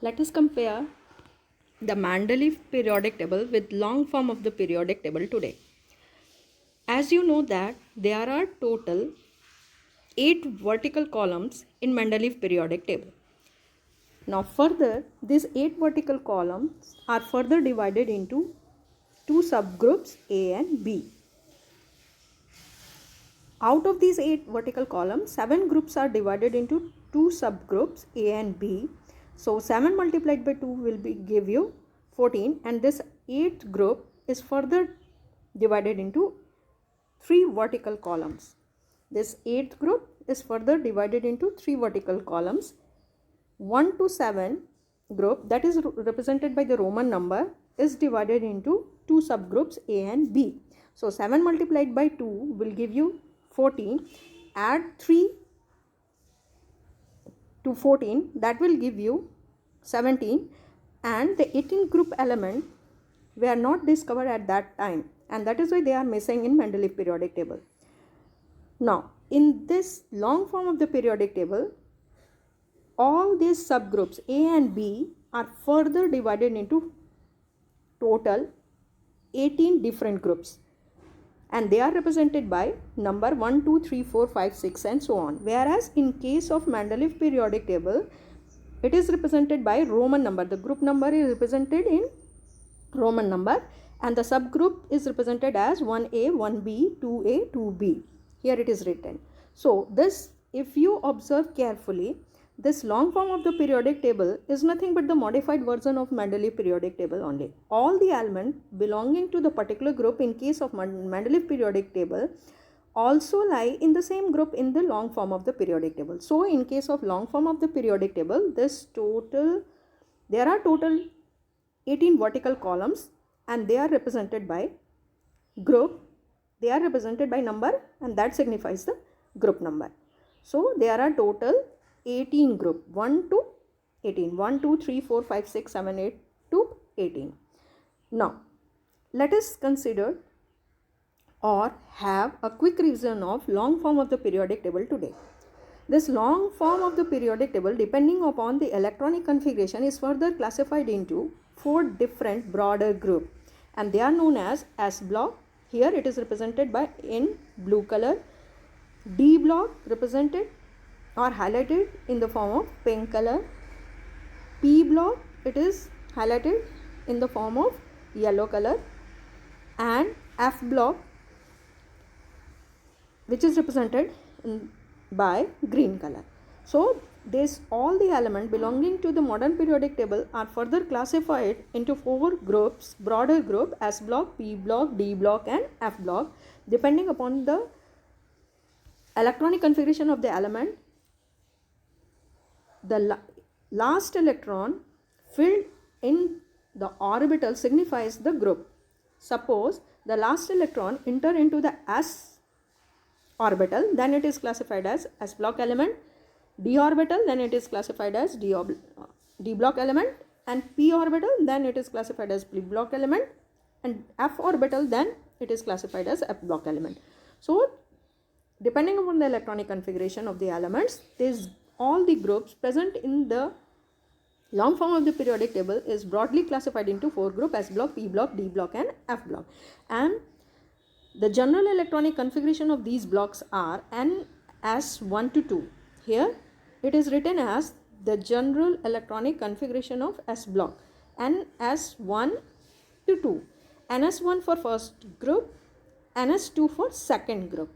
Let us compare the Mendeleev periodic table with long form of the periodic table today. As you know that there are total 8 vertical columns in Mendeleev periodic table. Now further, these 8 vertical columns are further divided into 2 subgroups A and B. Out of these 8 vertical columns, 7 groups are divided into 2 subgroups A and B. So 7 multiplied by 2 will give you 14, and this 8th group is further divided into 3 vertical columns. This 8th group is further divided into 3 vertical columns. 1 to 7 group, that is represented by the Roman number, is divided into 2 subgroups A and B. So 7 multiplied by 2 will give you 14. Add 3 to 14, that will give you 17, and the 18th group element were not discovered at that time, and that is why they are missing in Mendeleev periodic table. Now in this long form of the periodic table, all these subgroups A and B are further divided into total 18 different groups, and they are represented by number 1, 2, 3, 4, 5, 6 and so on. Whereas in case of Mendeleev periodic table, it is represented by Roman number. The group number is represented in Roman number, and the subgroup is represented as 1A, 1B, 2A, 2B. Here it is written. So this, if you observe carefully, this long form of the periodic table is nothing but the modified version of Mendeleev periodic table only. All the elements belonging to the particular group in case of Mendeleev periodic table also lie in the same group in the long form of the periodic table. So in case of long form of the periodic table, there are total 18 vertical columns, and they are represented by group. They are represented by number, and that signifies the group number. So there are total 18 group, 1 to 18, 1, 2, 3, 4, 5, 6, 7, 8 to 18. Now let us consider or have a quick revision of long form of the periodic table today. This long form of the periodic table, depending upon the electronic configuration, is further classified into 4 different broader groups, and they are known as S block. Here it is represented by in blue color. D block represented or highlighted in the form of pink color. P block, it is highlighted in the form of yellow color, and F block, which is represented by green color. So all the elements belonging to the modern periodic table are further classified into 4 groups, broader group: S block, P block, D block and F block. Depending upon the electronic configuration of the element, the last electron filled in the orbital signifies the group. Suppose the last electron enter into the S orbital, then it is classified as S block element. D orbital, then it is classified as D block element, and P orbital, then it is classified as P block element, and F orbital, then it is classified as F block element. So depending upon the electronic configuration of the elements, all the groups present in the long form of the periodic table is broadly classified into 4 groups: S block, P block, D block and F block. And the general electronic configuration of these blocks are NS1 to 2. Here it is written as the general electronic configuration of S block, NS1 to 2. NS1 for first group, NS2 for second group.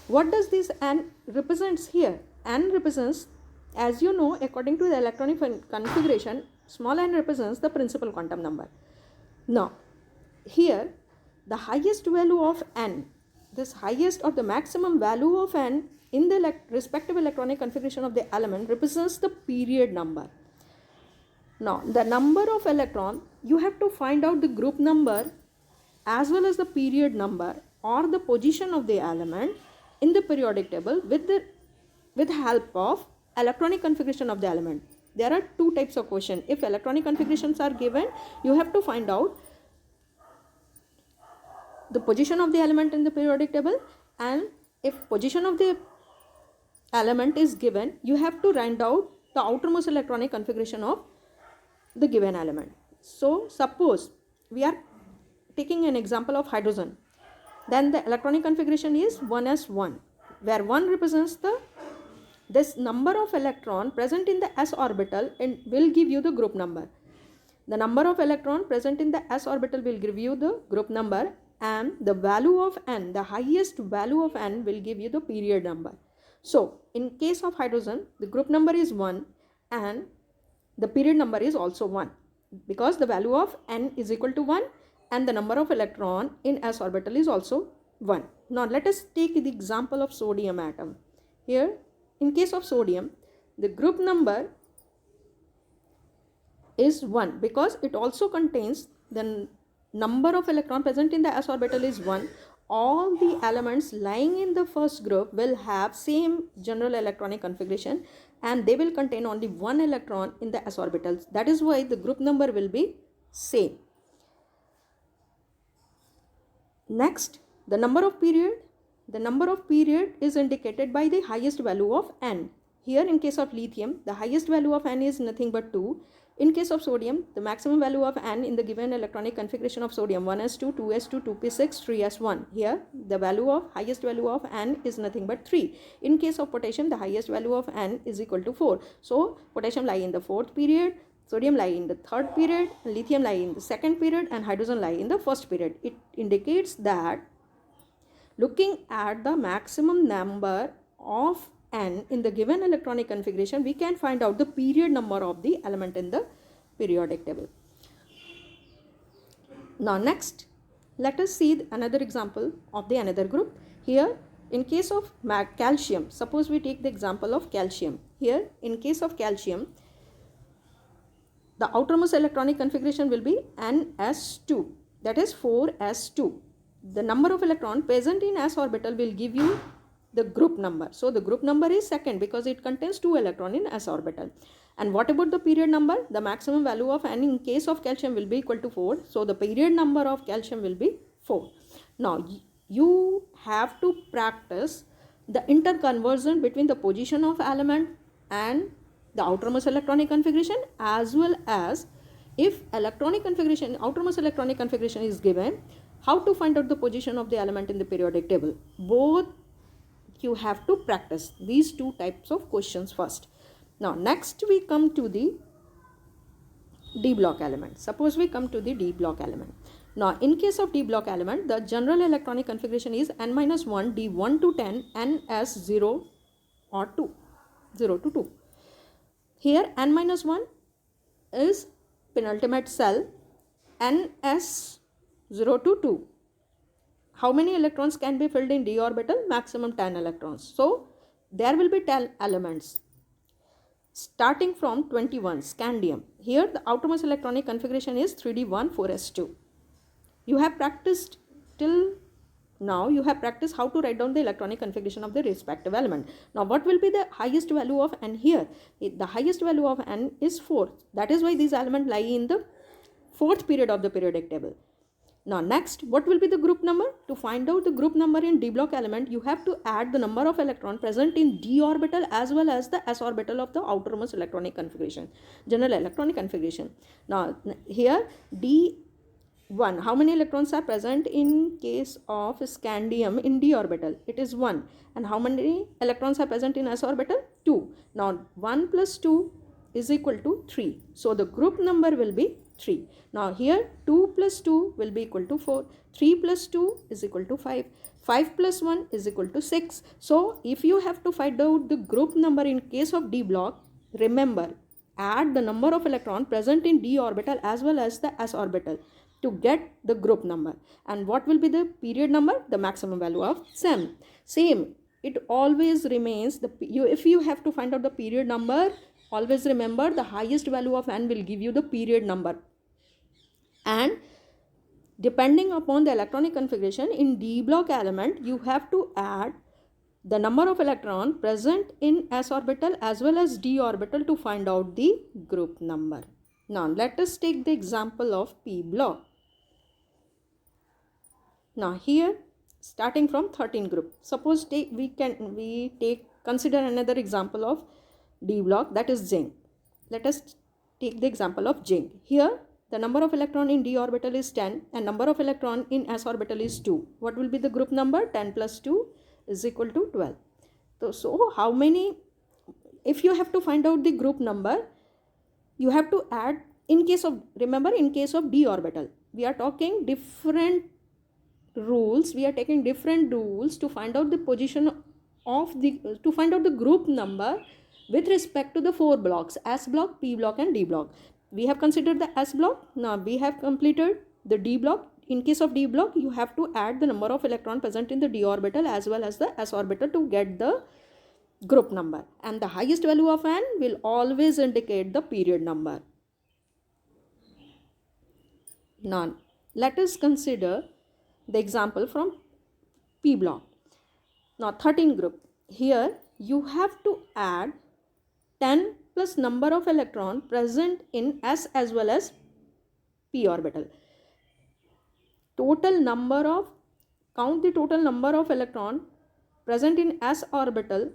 What does this N represents here? N represents, as you know, according to the electronic configuration, small n represents the principal quantum number. Now here the highest value of n, this highest or the maximum value of n in the respective electronic configuration of the element represents the period number. Now the number of electron, you have to find out the group number as well as the period number or the position of the element in the periodic table with help of electronic configuration of the element. There are 2 types of question. If electronic configurations are given, you have to find out the position of the element in the periodic table, and if position of the element is given, you have to find out the outermost electronic configuration of the given element. So suppose we are taking an example of hydrogen, then the electronic configuration is 1s1, where 1 represents this number of electron present in the s orbital and will give you the group number. The number of electron present in the s orbital will give you the group number, and the value of n, the highest value of n, will give you the period number. So in case of hydrogen, the group number is 1 and the period number is also 1, because the value of n is equal to 1 and the number of electron in s orbital is also 1. Now let us take the example of sodium atom. Here in case of sodium, the group number is 1 because it also contains the number of electron present in the s orbital is 1. All the elements lying in the first group will have same general electronic configuration and they will contain only 1 electron in the s orbitals. That is why the group number will be same. Next, the number of period. The number of period is indicated by the highest value of n. Here in case of lithium, the highest value of n is nothing but 2. In case of sodium, the maximum value of n in the given electronic configuration of sodium 1s2, 2s2, 2p6, 3s1. Here the value of highest value of n is nothing but 3. In case of potassium, the highest value of n is equal to 4. So potassium lie in the fourth period, sodium lie in the third period, lithium lie in the second period, and hydrogen lie in the first period. It indicates that looking at the maximum number of n in the given electronic configuration, we can find out the period number of the element in the periodic table. Now next, let us see another example of the another group. Here in case of calcium, suppose we take the example of calcium. Here in case of calcium, the outermost electronic configuration will be ns2, that is 4s2. The number of electron present in s orbital will give you the group number. So the group number is second because it contains 2 electron in s orbital. And what about the period number? The maximum value of n in case of calcium will be equal to 4. So the period number of calcium will be 4. Now you have to practice the interconversion between the position of element and the outermost electronic configuration, as well as if electronic configuration, outermost electronic configuration is given, how to find out the position of the element in the periodic table. Both you have to practice these two types of questions first. Now next we come to the D block element. Suppose we come to the D block element. Now in case of D block element, the general electronic configuration is n-1 d1 to 10 ns0 or 2, 0 to 2. Here n-1 is penultimate cell, ns0 to 2. How many electrons can be filled in d orbital? Maximum 10 electrons. So there will be 10 elements. Starting from 21, scandium. Here the outermost electronic configuration is 3d1 4s2. You have practiced till now, you have practiced how to write down the electronic configuration of the respective element. Now what will be the highest value of n here? The highest value of n is 4. That is why these elements lie in the fourth period of the periodic table. Now next, what will be the group number? To find out the group number in D block element, you have to add the number of electron present in d orbital as well as the s orbital of the outermost electronic configuration, general electronic configuration. Now here d1, how many electrons are present in case of scandium in d orbital? It is 1. And how many electrons are present in s orbital? 2. Now 1 plus 2 is equal to 3. So the group number will be 3. Now here 2 plus 2 will be equal to 4. 3 plus 2 is equal to 5. 5 plus 1 is equal to 6. So if you have to find out the group number in case of D block, remember, add the number of electron present in d orbital as well as the s orbital to get the group number. And what will be the period number? The maximum value of same. It always remains if you have to find out the period number, always remember the highest value of n will give you the period number. And depending upon the electronic configuration in D block element, you have to add the number of electron present in s orbital as well as d orbital to find out the group number. Now let us take the example of P block. Now here, starting from 13 group, suppose consider another example of D block, that is zinc. Let us take the example of zinc. Here the number of electron in d orbital is 10 and number of electron in s orbital is 2. What will be the group number? 10 plus 2 is equal to 12. So how many, if you have to find out the group number, you have to add, in case of, remember, in case of d orbital, we are talking different rules, we are taking different rules to find out the position of the, to find out the group number with respect to the 4 blocks, S block, P block and D block. We have considered the S block. Now we have completed the D block. In case of D block, you have to add the number of electron present in the d orbital as well as the s orbital to get the group number, and the highest value of n will always indicate the period number. Now let us consider the example from P block. Now 13 group. Here you have to add 10 plus number of electron present in s as well as p orbital. Total number of, count the total number of electron present in s orbital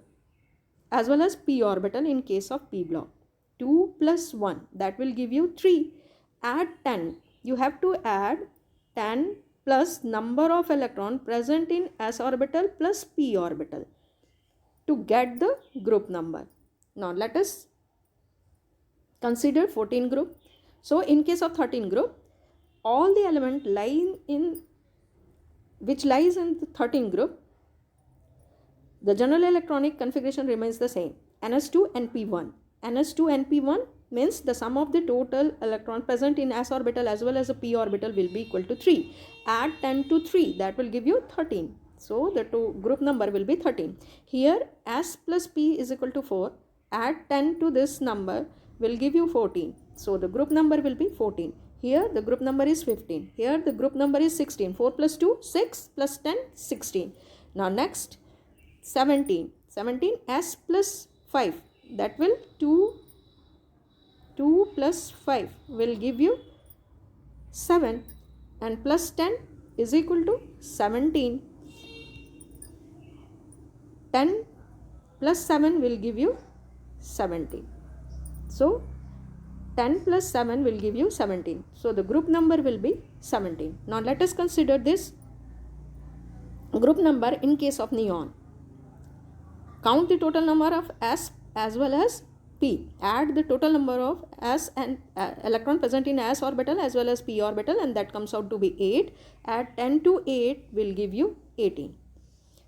as well as p orbital in case of P block. 2 plus 1, that will give you 3. Add 10. You have to add 10 plus number of electron present in s orbital plus p orbital to get the group number. Now let us consider 14 group. So in case of 13 group, all the element lying in, which lies in the 13 group, the general electronic configuration remains the same, ns2 and p1. ns2 and p1 means the sum of the total electron present in s orbital as well as the p orbital will be equal to 3. Add 10 to 3, that will give you 13. So the group number will be 13. Here s plus p is equal to 4. Add 10 to this number will give you 14. So the group number will be 14. Here the group number is 15. Here the group number is 16. 4 plus 2, 6 plus 10, 16. Now next 17. 17 s plus 5, that will 2 plus 5 will give you 7, and plus 10 is equal to 17. 10 plus 7 will give you 17. So 10 plus 7 will give you 17. So the group number will be 17. Now let us consider this group number in case of neon. Count the total number of s as well as p. Add the total number of s and electron present in s orbital as well as p orbital, and that comes out to be 8. Add 10 to 8 will give you 18.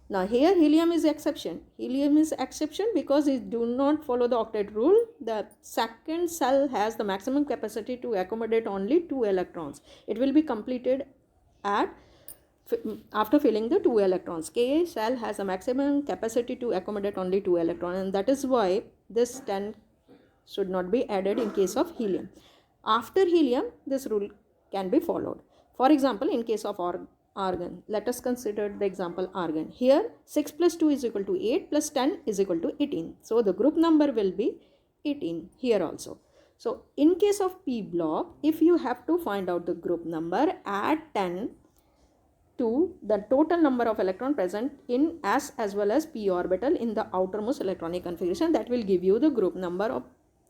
Now here helium is exception. Helium is exception because it do not follow the octet rule. The second cell has the maximum capacity to accommodate only 2 electrons. It will be completed at after filling the 2 electrons. K cell has a maximum capacity to accommodate only 2 electrons, and that is why this 10 should not be added in case of helium. After helium, this rule can be followed. For example, in case of argon, let us consider the example argon. Here 6 plus 2 is equal to 8 plus 10 is equal to 18. So the group number will be 18 here also. So in case of P block, if you have to find out the group number, add 10 to the total number of electron present in s as well as p orbital in the outermost electronic configuration. That will give you the group number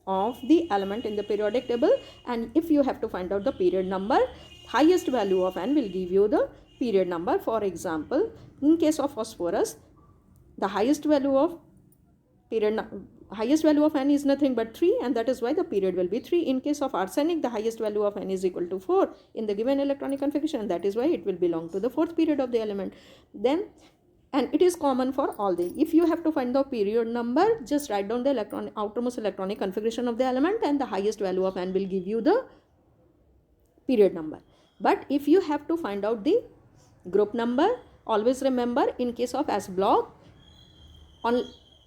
of the element in the periodic table. And if you have to find out the period number, highest value of n will give you the period number. For example, in case of phosphorus, the highest value of n is nothing but 3, and that is why the period will be 3. In case of arsenic, the highest value of n is equal to 4 in the given electronic configuration, and that is why it will belong to the 4th period of the element. Then, and it is common for all the, if you have to find the period number, just write down the outermost electronic configuration of the element, and the highest value of n will give you the period number. But if you have to find out the group number, always remember, in case of s block, on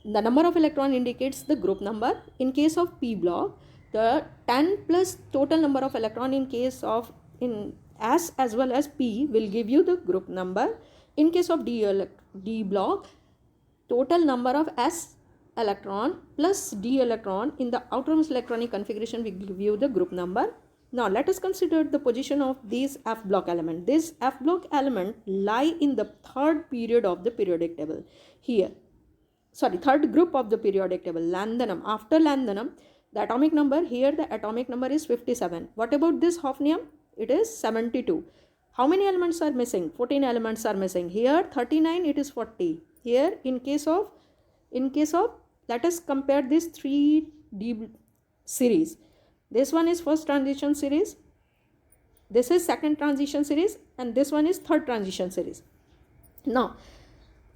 the number of electron indicates the group number. In case of P block, the 10 plus total number of electron in case of in S as well as P will give you the group number. In case of D block, total number of S electron plus D electron in the outermost electronic configuration will give you the group number. Now let us consider the position of these F block element. This F block element lie in the 3rd period of the periodic table. Here, third group of the periodic table, lanthanum. After lanthanum, The atomic number, here the atomic number is 57. What about this hafnium? It is 72. How many elements are missing? 14 elements are missing. Here 39, it is 40. Here in case of, let us compare these 3D series. This one is first transition series, this is second transition series, and this one is third transition series. Now,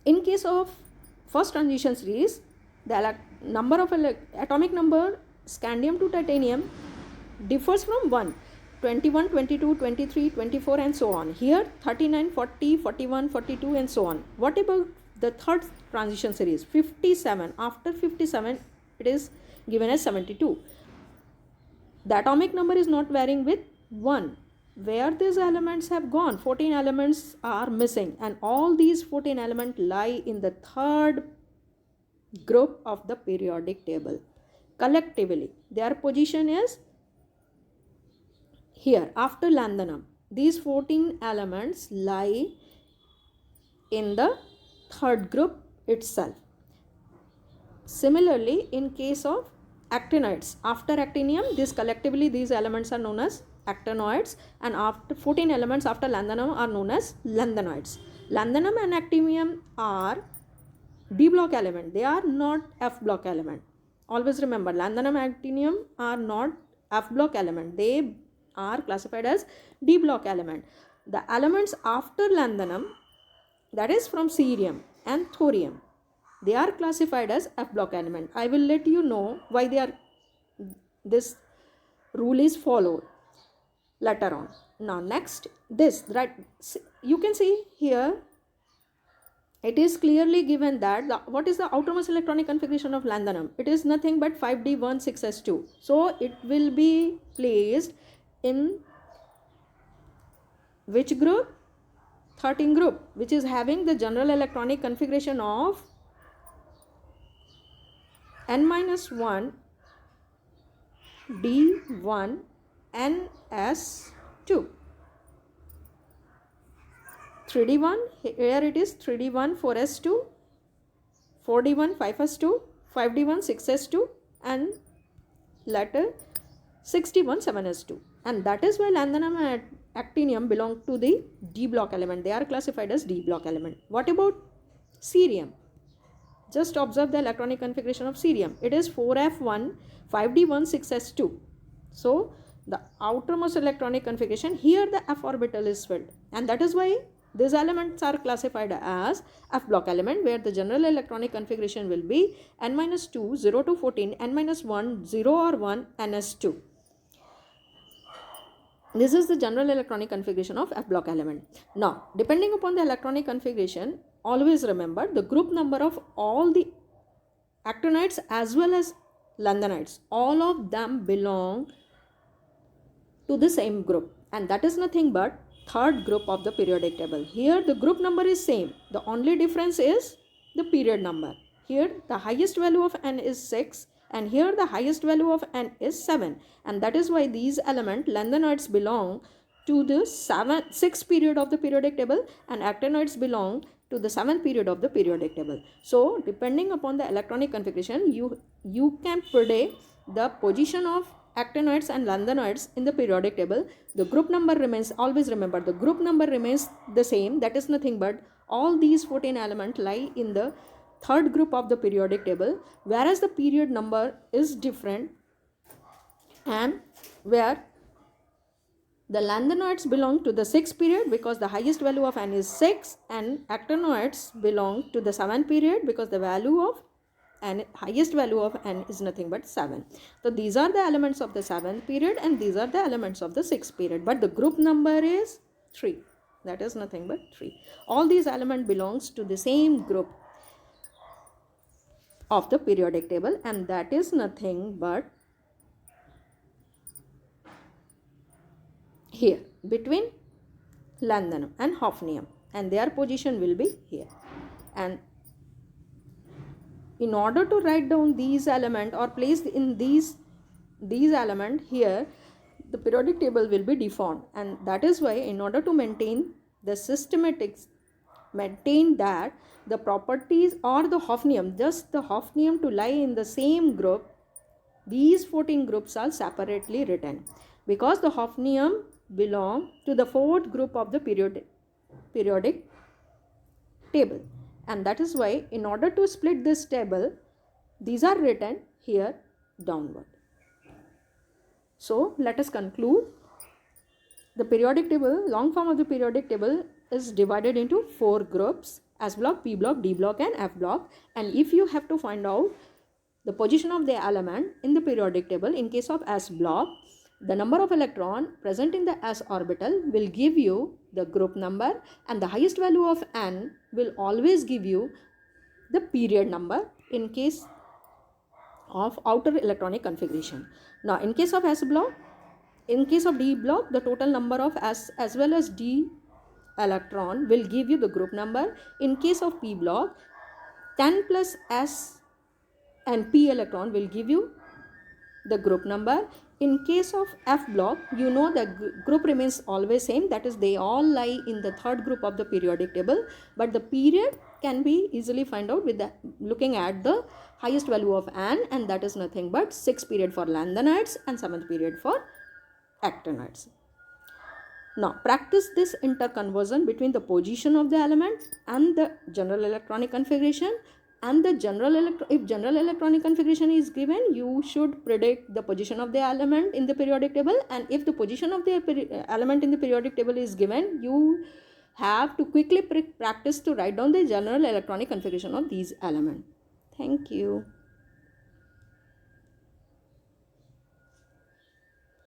in case of first transition series, the number of atomic number scandium to titanium differs from 1, 21, 22, 23, 24 and so on. Here 39, 40, 41, 42 and so on. What about the third transition series? 57. After 57, it is given as 72. The atomic number is not varying with 1. Where these elements have gone? 14 elements are missing, and all these 14 elements lie in the third group of the periodic table. Collectively, their position is here after lanthanum. These 14 elements lie in the third group itself. Similarly, in case of actinides, after actinium, these elements are known as actinoids, and after 14 elements after lanthanum are known as lanthanoids. Lanthanum and actinium are D block element. They are not F block element. Always remember, lanthanum and actinium are not F block element. They are classified as D block element. The elements after lanthanum, that is from cerium and thorium, they are classified as F block element. I will let you know why this rule is followed later on. Now next, this, right, you can see here it is clearly given that what is the outermost electronic configuration of lanthanum? It is nothing but 5d16s2. So it will be placed in which group? 13 group, which is having the general electronic configuration of n-1 d1 ns2. 3d1, here it is 3d1 4s2, 4d1 5s2, 5d1 6s2 and later 6d1 7s2. And that is why lanthanum and actinium belong to the D block element. They are classified as D block element. What about cerium? Just observe the electronic configuration of cerium. It is 4f1, 5d1 6s2. So the outermost electronic configuration, here the f orbital is filled, and that is why these elements are classified as F block element, where the general electronic configuration will be n-2 0 to 14, n-1 0 or 1 ns2. This is the general electronic configuration of F block element. Now, depending upon the electronic configuration, always remember the group number of all the actinides as well as lanthanides, all of them belong to the same group, and that is nothing but third group of the periodic table. Here the group number is same, the only difference is the period number. Here the highest value of n is 6 and here the highest value of n is 7, and that is why these elements lanthanoids belong to the 6th period of the periodic table and actinoids belong to the 7th period of the periodic table. So depending upon the electronic configuration, you can predict the position of actinoids and lanthanoids in the periodic table. The group number remains, always remember, the group number remains the same, that is nothing but all these 14 elements lie in the third group of the periodic table, whereas the period number is different, and where the lanthanoids belong to the 6th period because the highest value of n is 6, and actinoids belong to the 7th period because the value of and highest value of n is nothing but 7. So these are the elements of the 7th period and these are the elements of the 6th period, but the group number is 3, that is nothing but 3. All these elements belongs to the same group of the periodic table, and that is nothing but here between lanthanum and hafnium, and their position will be here. And in order to write down these elements or place in these elements here, the periodic table will be deformed, and that is why in order to maintain the systematics, maintain that the properties or the hafnium, just the hafnium to lie in the same group, these 14 groups are separately written because the hafnium belong to the fourth group of the periodic table, and that is why in order to split this table, these are written here downward. So let us conclude. The periodic table, long form of the periodic table is divided into 4 groups: S block, P block, D block and F block. And if you have to find out the position of the element in the periodic table, in case of S block, the number of electron present in the S orbital will give you the group number, and the highest value of N will always give you the period number in case of outer electronic configuration. Now in case of S block, in case of D block, the total number of S as well as D electron will give you the group number. In case of P block, 10 plus S and P electron will give you the group number. In case of F block, you know the group remains always same, that is they all lie in the third group of the periodic table, but the period can be easily find out with the looking at the highest value of N, and that is nothing but 6th period for lanthanides and 7th period for actinides. Now practice this interconversion between the position of the element and the general electronic configuration. And the if general electronic configuration is given, you should predict the position of the element in the periodic table, and if the position of the element in the periodic table is given, you have to quickly practice to write down the general electronic configuration of these elements. Thank you.